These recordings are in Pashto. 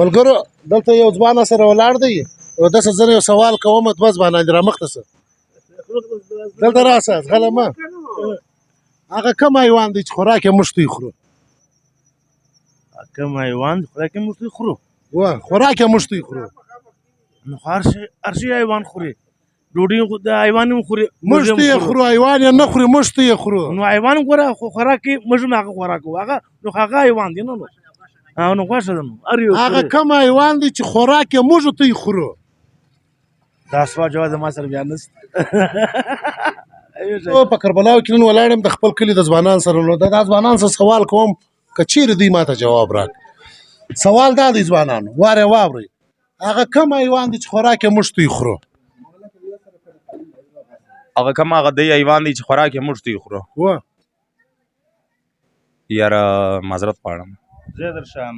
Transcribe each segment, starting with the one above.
ملګرو دلته یو ځوان سره ولاړ دی او داسې زه یو سوال کوم دوه ځوانان دي رامخته شه دلته راشه غلی مه هغه کوم حیوان دی چې خوراک یې موږ توی خورو کوم حیوان خوراک یې موږ توی خورو خوراک یې موږ توی خورو نو هر شي حیوان خوري ډوډۍ خو د حیوان هم خوري موږ توی خورو حیوان یې نه خوري موږ توی خورو نو حیوان ګوره خو خوراک یې موږ هم هغه خوراک کوو هغه نو هغه حیوان دی نو نو غوښه ده نو هغه کوم حیوان دی چې خوراک یې موږ توی خورو دا سوال جواب ما سره بیا نشته په کربلاو کې نن ولاړ یم د خپل کلي د ځوانانو سره نو دا ځوانانو سره سوال کوم که چیرې دوی ماته جواب راک سوال دا دی ځوانانو واره واورئ هغه کوم حیوان دی چې خوراک یې موږ توی خورو هغه کوم هغه دی حیوان دی چې خوراک یې موږ توی خورو یاره معذرت غواړم زه درشم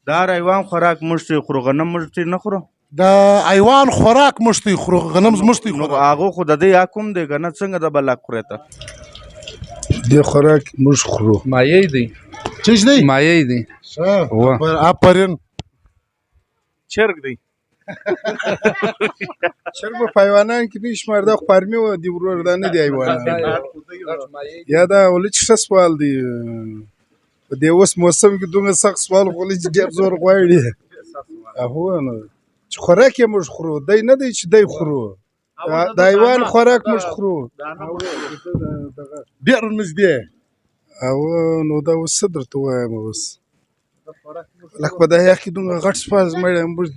دا حیوان خوراک موږ توی خورو غنم موږ توی نه خورو د حیوان خوراک موږ توی خورو غنم موږ توی خورو هغه خو د دې حکم دی که نه څنګه د بل حق خورې ته دې خوراک موږ خورو مایع دی چیش دی مایع دی آفرین چرګ دی چرګ په حیوانان کې نه شمار دا خو فارمي و دی ورور دا نه دی حیوانان یا دا ولې چې ښه سوال دی په دې اوس موسم کې دومره سخت سوال خو ولې چې ډېر زور غواړي هو نو چې خوراک یې موږ خورو دی نه دی چې دی خورو د حیوان خوراک موږ خورو ډېر نږدې او نو دا اوس څه درته ووایم اوس لکه په دا یخ کې دومره غټ سپاز مړی موږ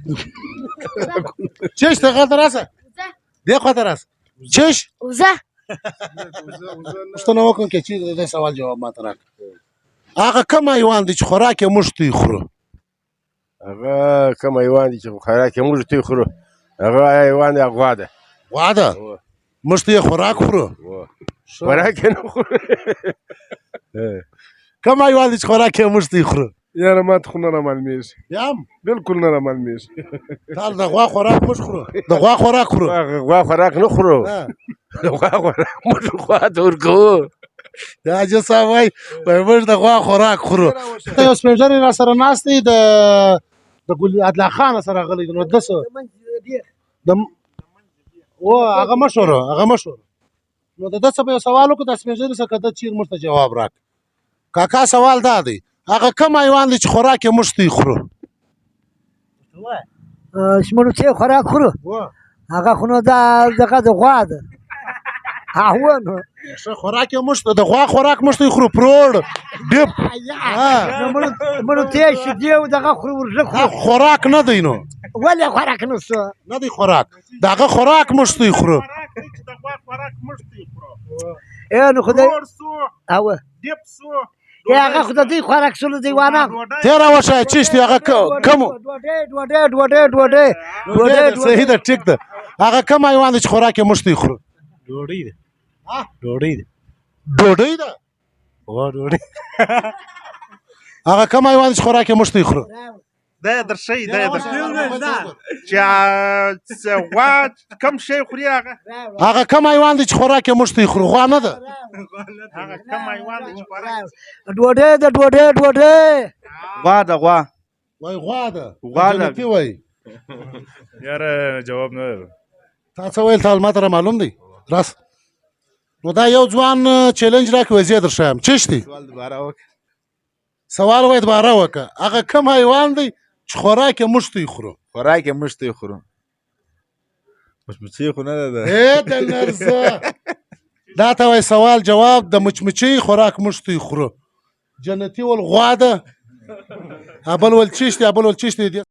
چش ته غلطه راشه دې خواته راشه چش وزه پوښتنه وکړم که چیرې د دې سوال جواب ماته راکړه هغه کوم حیوان دی چې خوراک یې موږ توی خورو هغه کوم حیوان دی چې خوراک یې موږ توی خورو هغه حیوان دی غوا ده غوا ده موږ توی خوراک خورو خوراک یې نه خورو کوم حیوان دی چې خوراک یې موږ توی خورو یاره ماته خو نه رامعلومېږي بیا هم بلکل نه رامعلومېږي تال د غوا خوراک موږ خورو د غوا خوراک خورو غوا خوراک نه خورو غوا خوراک موږ غوا ته ورکوو دا حاجي صاحب وایي موږ د غوا خوراک خورو یو سپین ږیری را سره ناست دی د ګل عدلا خان سره غلی دی نو ده څه هغه مشهور نو د ده څه به یو سوال وکړو د سپین ږیري څخه که ده چیر موږ ته جواب راک کاکا سوال دا دی هغه کوم حیوان دی چې خوراک یې موږ توی خورو شمنو چې خوراک خورو هغه خو نو دغه د غوا ده هو نو ښه خوراک یې موږ د غوا خوراک موږ توی خورو پروړ ډیب مړو ته شیدې او دغه خورو ورژه خورو خوراک نه دی نو ولې خوراک نشته نه دی خوراک د هغه خوراک موږ توی خورو نو خدای او هغه خو د دوی خوراک شلو دیوانه تېره وشه چیشتي هغه کوم ډوډۍ صحیح ده ټیک ده هغه کوم حیوان دی چې خوراک یې موږ توی خورو ډوډۍ ده ډوډۍ ده ډوډۍ ده هغه کوم حیوان دی چې خوراک یې موږ توی خورو دا درشي دا چې غوا کم شی خوري هغه کوم حیوان دی چې خوراک یې موږ توی خورو غوا نه ده هغه کم حیوان دی چې خوراک ډوډۍ ده غوا ده غوا وای غوا ده جنتي وای یاره جواب نه ده تا څه ویل تا ماته را معلوم دی راس نو دا یو ځوان چیلنج راکوي زه درشم چشتي سوال وای دوباره وکړه هغه کوم حیوان دی چې خوراک یې موږ توی خورو خوراک یې موږ توی خورو مچمچۍ خو نه ده د نرزه دا ته وای سوال جواب د مچمچۍ خوراک موږ توی خورو جنتي ول غوا ده ابل ول چشتي